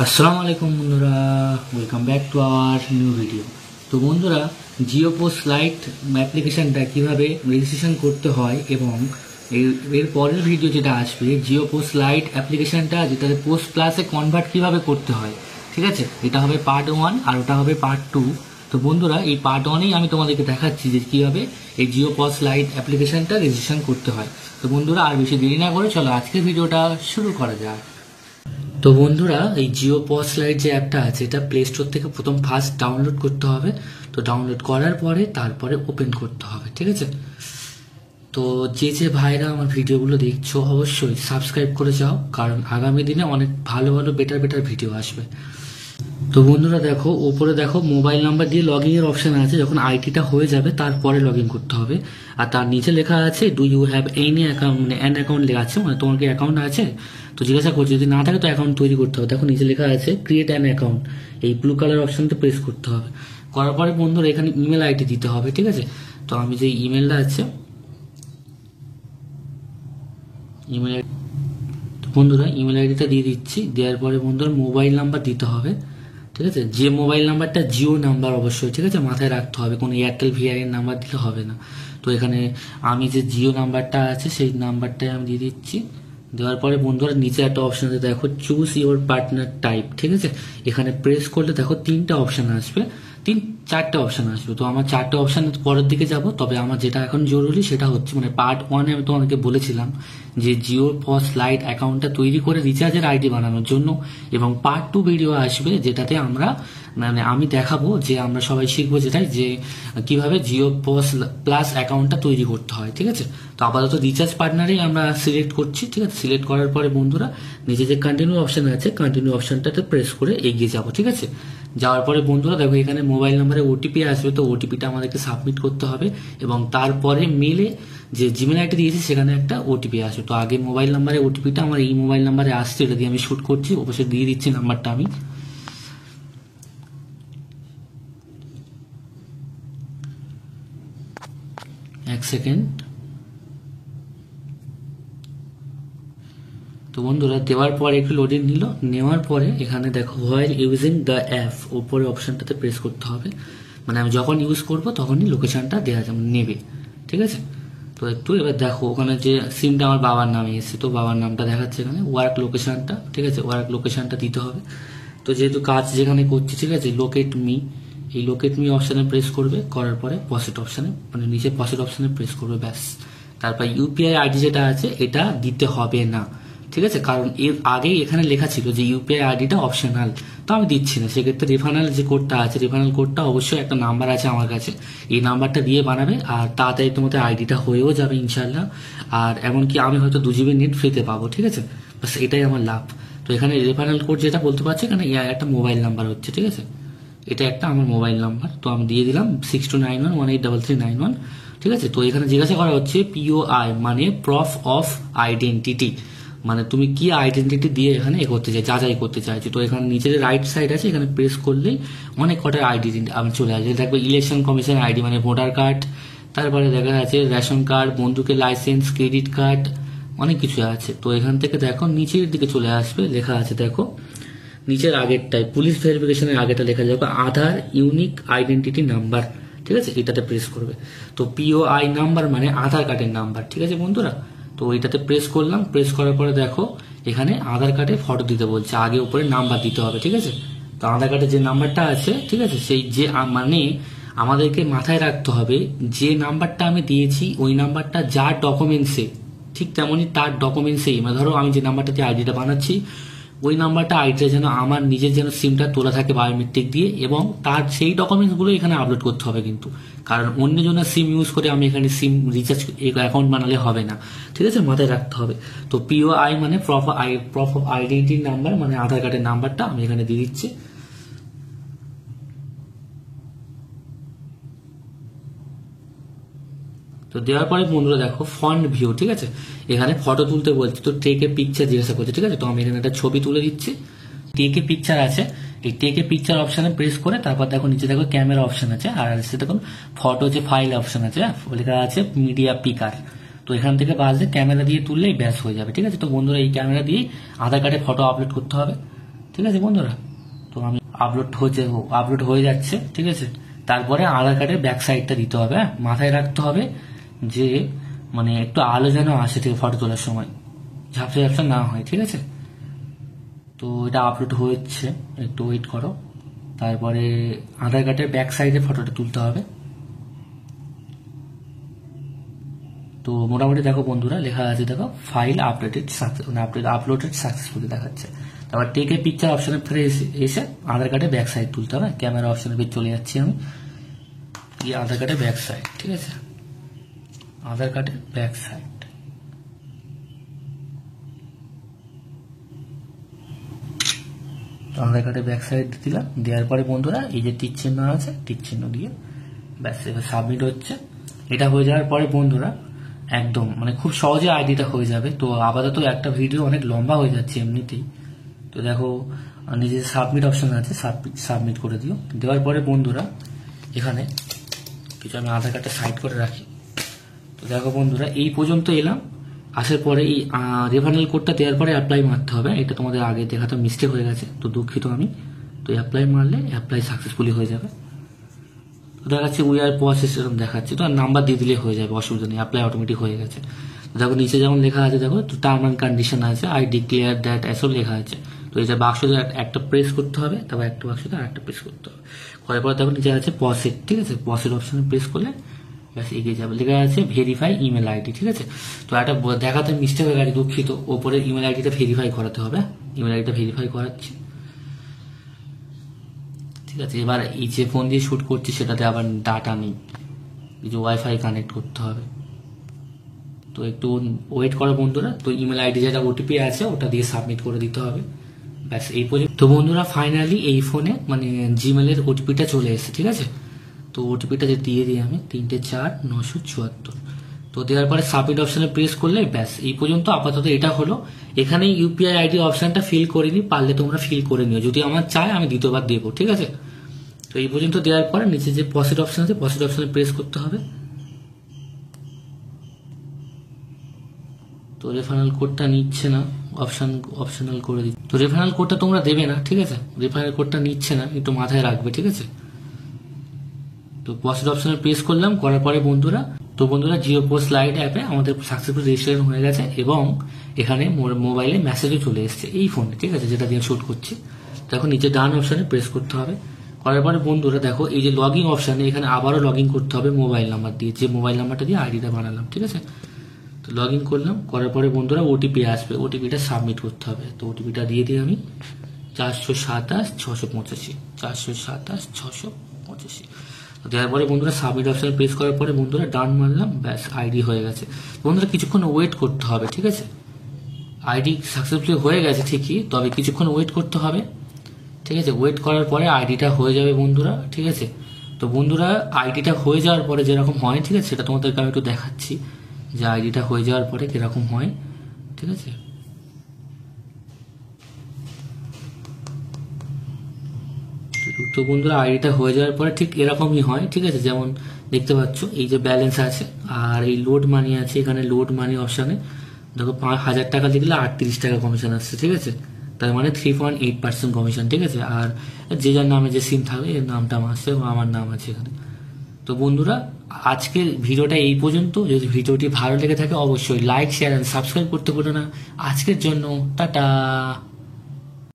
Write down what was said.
আসসালামু আলাইকুম বন্ধুরা, welcome back to our new video. তো বন্ধুরা, জিও পোস্ট লাইট অ্যাপ্লিকেশনটা কীভাবে রেজিস্ট্রেশন করতে হয় এবং এর পরের ভিডিও যেটা আসবে জিও পোস্ট লাইট অ্যাপ্লিকেশনটা যেটাতে পোস্ট প্লাসে কনভার্ট কীভাবে করতে হয়, ঠিক আছে? এটা হবে পার্ট 1 আর ওটা হবে পার্ট 2। তো বন্ধুরা, এই পার্ট 1এই আমি তোমাদেরকে দেখাচ্ছি যে কীভাবে এই জিও পোস্ট লাইট অ্যাপ্লিকেশনটা রেজিস্ট্রেশন করতে হয়। তো বন্ধুরা, আর বেশি দেরি না করে চলো আজকের ভিডিওটা শুরু করা যাক। তো বন্ধুরা, এই জিও পোস্ট লাইট যে অ্যাপটা আছে এটা প্লে স্টোর থেকে ফার্স্ট ডাউনলোড করতে হবে। তো ডাউনলোড করার পরে তারপরে ওপেন করতে হবে, ঠিক আছে? তো যে ভাইরা আমার ভিডিওগুলো দেখছো অবশ্যই সাবস্ক্রাইব করে যাও, কারণ আগামী দিনে অনেক ভালো ভালো বেটার ভিডিও আসবে। তো বন্ধুরা দেখো, ওপরে দেখো মোবাইল নাম্বার দিয়ে লগ ইন এর অপশন আছে। যখন আইটিটা হয়ে যাবে তারপরে লগ ইন করতে হবে। আর তার নিচে লেখা আছে do you have any account, মানে অ্যান অ্যাকাউন্ট লেখা আছে, মানে তোমার কি অ্যাকাউন্ট আছে? তো জিজ্ঞাসা করছে, যদি না থাকে তো অ্যাকাউন্ট তৈরি করতে হবে। দেখো নিচে লেখা আছে ক্রিয়েট অ্যান অ্যাকাউন্ট, এই ব্লু কালার অপশনটা প্রেস করতে হবে। করার পরে বন্ধুরা এখানে ইমেল আইডি দিতে হবে, ঠিক আছে? তো আমি যে ইমেলটা আছে ইমেল বন্ধুরা ইমেল আইডিটা দিয়ে দিচ্ছি। দেওয়ার পরে বন্ধুরা মোবাইল নাম্বার দিতে হবে, ঠিক আছে? যে মোবাইল নাম্বারটা জিও নাম্বার অবশ্যই, ঠিক আছে? মাথায় রাখতে হবে, কোনো এয়ারটেল ভিআইএর নাম্বার দিলে হবে না। তো এখানে আমি যে জিও নাম্বারটা আছে সেই নাম্বারটাই আমি দিয়ে দিচ্ছি। দেওয়ার পরে বন্ধুরা নিচে একটা অপশন আছে, দেখো চুজ ইওর পার্টনার টাইপ, ঠিক আছে? এখানে প্রেস করলে দেখো তিনটা অপশন আসবে, চারটে অপশন আসবে। তো আমার চারটে অপশন পরের দিকে যাব। তবে আমার যেটা এখন জরুরি সেটা হচ্ছে, মানে পার্ট 1-এ আমি তোমাদেরকে বলেছিলাম যে জিও পোস্ট লাইট অ্যাকাউন্টটা তৈরি করে রিচার্জের আইডি বানানোর জন্য, এবং পার্ট 2 ভিডিও আসবে যেটাতে আমরা মানে আমি দেখাবো যে আমরা সবাই শিখবো যেটাই, যে কিভাবে জিও পোস্ট প্লাস অ্যাকাউন্টটা তৈরি করতে হয়, ঠিক আছে? তো আপাতত রিচার্জ পার্টনারই আমরা সিলেক্ট করছি, ঠিক আছে? সিলেক্ট করার পরে বন্ধুরা নিচে যে কন্টিনিউ অপশন আছে কন্টিনিউ অপশনটাতে প্রেস করে এগিয়ে যাবো, ঠিক আছে? যাওয়ার পরে বন্ধুরা দেখো এখানে মোবাইল নাম্বারে ওটিপি আসবে। তো ওটিপিটা আমাদেরকে সাবমিট করতে হবে এবং তারপরে মেলে যে জিমেল আইডি দিয়েছি সেখানে একটা ওটিপি আসবে। তো আগে মোবাইল নাম্বারে ওটিপিটা আমার এই মোবাইল নাম্বারে আসছে, এটা দিয়ে আমি শুট করছি, অবশ্যই দিয়ে দিচ্ছি নাম্বারটা আমি। এক সেকেন্ড। তো বন্ধুরা দেওয়ার পরে একটু লোডিং নিল, নেওয়ার পরে এখানে দেখো হোয়াইল ইউজিং দ্য অ্যাপ, ওপরে অপশনটাতে প্রেস করতে হবে। মানে আমি যখন ইউজ করব তখনই লোকেশনটা দেওয়া যাবে, নেবে, ঠিক আছে? তো একটু এবার দেখো ওখানে যে সিমটা আমার বাবার নামে এসেছে, তো বাবার নামটা দেখাচ্ছে এখানে, ওয়ার্ক লোকেশনটা, ঠিক আছে? ওয়ার্ক লোকেশনটা দিতে হবে। তো যেহেতু কাজ যেখানে করছি, ঠিক আছে, লোকেট মি, এই লোকেট মি অপশানে প্রেস করবে, করার পরে পসেট অপশানে, মানে নিচে পসেট অপশানে প্রেস করবে, ব্যাস। তারপর ইউপিআই আইডি যেটা আছে এটা দিতে হবে না, ঠিক আছে? কারণ এর আগেই এখানে লেখা ছিল যে ইউপিআই আইডিটা অপশনাল, তো আমি দিচ্ছি না। সেক্ষেত্রে রেফারেল যে কোডটা আছে, রেফারেল কোডটা অবশ্যই একটা নাম্বার আছে আমার কাছে, এই নাম্বারটা দিয়ে বানাবে, আর তাড়াতাড়ি তোমাদের আইডিটা হয়েও যাবে ইনশাল্লাহ। আর এমনকি আমি হয়তো 2 GB নেট ফ্রিতে পাবো, ঠিক আছে? বাস এটাই আমার লাভ। তো এখানে রেফারেল কোড যেটা বলতে পারছি, এখানে একটা মোবাইল নাম্বার হচ্ছে, ঠিক আছে? এটা একটা আমার মোবাইল নাম্বার, তো আমি দিয়ে দিলাম 6291183391, ঠিক আছে? তো এখানে জিজ্ঞাসা করা হচ্ছে পিওআই মানে প্রুফ অফ আইডেন্টিটি, মানে তুমি কি আইডেন্টিটি দিয়ে এখানে করতে চাই, যাচাই করতে চাইছি। তো এখানে নিচে যে রাইট সাইড আছে এখানে প্রেস করলেই অনেক কটা আইডেন্টি আমি চলে আসবে। দেখবে ইলেকশন কমিশন আইডি মানে ভোটার কার্ড, তারপরে দেখা যাচ্ছে রেশন কার্ড, বন্দুকের লাইসেন্স, ক্রেডিট কার্ড, অনেক কিছু আছে। তো এখান থেকে দেখো নিচের দিকে চলে আসবে, লেখা আছে দেখো নিচের আগেরটাই পুলিশ ভেরিফিকেশনের আগেটা লেখা যাবে আধার ইউনিক আইডেন্টিটি নাম্বার, ঠিক আছে? এটাতে প্রেস করবে। তো পিওআই নাম্বার মানে আধার কার্ডের নাম্বার, ঠিক আছে বন্ধুরা? তো এইটাতে প্রেস করলাম, প্রেস করার পরে দেখো এখানে আধার কার্ডে ফটো দিতে বলছে, আগে উপরে নাম্বার দিতে হবে, ঠিক আছে? তো আধার কার্ডে যে নাম্বারটা আছে, ঠিক আছে, সেই যে মানে আমাদেরকে মাথায় রাখতে হবে যে নাম্বারটা আমি দিয়েছি ওই নাম্বারটা যার ডকুমেন্টসে, ঠিক তেমনই তার ডকুমেন্টসেই, মানে ধরো আমি যে নাম্বারটা দিয়ে আইডিটা বানাচ্ছি ওই নাম্বারটা আইডিটা যেন আমার নিজের যেন সিমটা তোলা থাকে বায়োমেট্রিক দিয়ে, এবং তার সেই ডকুমেন্টসগুলো এখানে আপলোড করতে হবে কিন্তু, কারণ অন্য জনের সিম ইউজ করে আমি এখানে সিম রিচার্জ অ্যাকাউন্ট বানালে হবে না, ঠিক আছে? মাথায় রাখতে হবে। তো পিওআই মানে প্রুফ অফ আইডেন্টিটি নাম্বার, মানে আধার কার্ডের নাম্বারটা আমি এখানে দিয়ে দিচ্ছি। তো দেওয়ার পরে বন্ধুরা দেখো ফন্ট ভিউ, ঠিক আছে? এখানে ফটো তুলতে বলছি, তো টেক এ পিকচার জিজ্ঞাসা করছে, ঠিক আছে? তো আমি এখানে একটা ছবি তুলে দিচ্ছি, টেক এ পিকচার আছে, এই টেক এ পিকচার অপশনে প্রেস করে তারপর দেখো নিচে দেখো ক্যামেরা অপশন আছে, আর সেটা দেখুন ফটো যে ফাইল অপশন আছে, লেখা আছে মিডিয়া পিকার। তো এখান থেকে বাজে ক্যামেরা দিয়ে তুললেই ব্যাস হয়ে যাবে, ঠিক আছে? তো বন্ধুরা এই ক্যামেরা দিয়ে আধার কার্ডে ফটো আপলোড করতে হবে, ঠিক আছে বন্ধুরা। তো আমি আপলোড হয়ে যাচ্ছে, ঠিক আছে। তারপরে আধার কার্ডের ব্যাক সাইডটা দিতে হবে, হ্যাঁ মাথায় রাখতে হবে যে মানে একটু আলো যেন আসে থেকে ফটো তোলার সময়, ঝাপসা ঝাপসা না হয়, ঠিক আছে। তো এটা আপলোড হচ্ছে, একটু ওয়েট করো। তারপরে আধার কার্ডের ব্যাক সাইডে ফটোটা তুলতে হবে। তো মোটামুটি দেখো বন্ধুরা, লেখা আছে দেখো ফাইল আপলোডেড সাকসেসফুলি দেখাচ্ছে। তারপর টেক এ পিকচার অপশনের ফিরে এসে আধার কার্ডের ব্যাক সাইড তুলতে হবে। ক্যামেরা অপশনের ভিতরে চলে যাচ্ছি আমি, এই আধার কার্ডের ব্যাক সাইড, ঠিক আছে, আধার কার্ডের ব্যাক সাইড। আধার কার্ডের ব্যাক সাইড দিলাম, দেওয়ার পরে বন্ধুরা এই যে টিক চিহ্ন আছে, টিক চিহ্ন দিয়ে ব্যাস এবার সাবমিট হচ্ছে। এটা হয়ে যাওয়ার পরে বন্ধুরা একদম মানে খুব সহজে আইডিটা হয়ে যাবে। তো আপাতত একটা ভিডিও অনেক লম্বা হয়ে যাচ্ছে এমনিতেই। তো দেখো নিজের সাবমিট অপশন আছে, সাবমিট করে দিও। দেওয়ার পরে বন্ধুরা এখানে কিছু আমি আধার কার্ডটা সাইড করে রাখি। তো দেখো বন্ধুরা এই পর্যন্ত এলাম, আসার পরে এই রেফারেল কোডটা দেওয়ার পরে অ্যাপ্লাই মারতে হবে। এটা তোমাদের আগে দেখাতে মিস্টেক হয়ে গেছে, তো দুঃখিত আমি। তো অ্যাপ্লাই মারলে অ্যাপ্লাই সাকসেসফুলি হয়ে যাবে। দেখাচ্ছে উই আর প্রসেস এরকম দেখাচ্ছে, তো নাম্বার দিয়ে দিলে হয়ে যাবে, অসুবিধা নেই, অ্যাপ্লাই অটোমেটিক হয়ে গেছে। দেখো নিচে যেমন লেখা আছে দেখো টার্ম অ্যান্ড কন্ডিশন আছে, আই ডিক্লেয়ার দ্যাট এসব লেখা আছে। তো এটা বাক্সতে একটা প্রেস করতে হবে, তারপর একটা বাক্সতে আরেকটা প্রেস করতে হবে। করার পর দেখো নিচে আছে প্রসেস, ঠিক আছে, প্রসেস অপশনে প্রেস করলে ব্যাস এগিয়ে যাবে। লেখা আছে ভেরিফাই ইমেল আইডি, ঠিক আছে। তো একটা দেখাতে মিস্টেক হয়ে গেছে, দুঃখিত। ওপরে ইমেল আইডিটা ভেরিফাই করাতে হবে, ইমেল আইডিটা ভেরিফাই করাচ্ছি, ঠিক আছে। এবার এই যে ফোন দিয়ে শুট করছি সেটাতে আবার ডাটা নেই, এই যে ওয়াইফাই কানেক্ট করতে হবে। তো একটু ওয়েট করো বন্ধুরা। তো ইমেল আইডি যেটা ওটিপি আছে ওটা দিয়ে সাবমিট করে দিতে হবে, ব্যাস এই পর্যন্ত। তো বন্ধুরা ফাইনালি এই ফোনে মানে জিমেলের ওটিপিটা চলে এসেছে, ঠিক আছে। তো ওটিপিটা যে দিয়ে দিই আমি 34974। তো দেওয়ার পরে সাবমিট অপশনে প্রেস করলে ব্যাস এই পর্যন্ত। আপাতত এটা হলো, এখানে ইউপিআই আইডি অপশনটা ফিল করিনি, পারলে তোমরা ফিল করে নিও, যদি আমার চাই আমি দ্বিতীয়বার দেবো, ঠিক আছে। তো এই পর্যন্ত দেওয়ার পরে নিচে যে প্রসেস অপশন আছে প্রসেস অপশনে প্রেস করতে হবে। তো রেফারেল কোডটা নিচ্ছে না, অপশনাল করে দিচ্ছি। তো রেফারেল কোডটা তোমরা দেবে না, ঠিক আছে, রেফারেল কোডটা নিচ্ছে না, একটু মাথায় রাখবে, ঠিক আছে। তো প্রসেস অপশনে প্রেস করলাম, করার পরে বন্ধুরা জিও পোস্ট লাইট অ্যাপে আমাদের সাকসেসফুল রেজিস্ট্রেশন হয়ে গেছে এবং এখানে মোবাইলে মেসেজও চলে এসেছে এই ফোনে, ঠিক আছে, যেটা দিয়ে শুট করছি। দেখো নিচে ডান অপশনে প্রেস করতে হবে। করার পরে বন্ধুরা দেখো এই যে লগ ইন অপশানে এখানে আবারও লগ ইন করতে হবে মোবাইল নাম্বার দিয়ে, যে মোবাইল নাম্বারটা দিয়ে আইডিটা বানালাম, ঠিক আছে। তো লগ ইন করলাম, করার পরে বন্ধুরা ওটিপি আসবে, ওটিপিটা সাবমিট করতে হবে। তো ওটিপিটা দিয়ে দিই আমি 427 685, 427 685। দেওয়ার পরে বন্ধুরা সাবমিট অপশন প্রেস করার পরে বন্ধুরা ডান মারলাম, ব্যাস আইডি হয়ে গেছে। বন্ধুরা কিছুক্ষণ ওয়েট করতে হবে, ঠিক আছে। আইডি সাকসেসফুলি হয়ে গেছে ঠিকই, তবে কিছুক্ষণ ওয়েট করতে হবে, ঠিক আছে। ওয়েট করার পরে আইডিটা হয়ে যাবে বন্ধুরা, ঠিক আছে। তো বন্ধুরা আইডিটা হয়ে যাওয়ার পরে যেরকম হয়, ঠিক আছে, সেটা তোমাদেরকে আমি একটু দেখাচ্ছি যে আইডিটা হয়ে যাওয়ার পরে কিরকম হয়, ঠিক আছে। তো বন্ধুরা আইডিটা হয়ে যাওয়ার পরে ঠিক এরকমই হয়, ঠিক আছে। যেমন দেখতে পাচ্ছ এই যে ব্যালেন্স আছে আর এই লোড মানি আছে, এখানে লোড মানি অপশানে দেখো 5000 টাকা লিখলে 38 টাকা কমিশন আসছে, ঠিক আছে। তার মানে 3.8% কমিশন, ঠিক আছে। আর যে যার নামে যে সিম থাকবে এর নামটা আসছে, আমার নাম আছে এখানে। তো বন্ধুরা আজকের ভিডিওটা এই পর্যন্ত। যদি ভিডিওটি ভালো লেগে থাকে অবশ্যই লাইক শেয়ার এন্ড সাবস্ক্রাইব করতে ভুলো না। আজকের জন্য টাটা।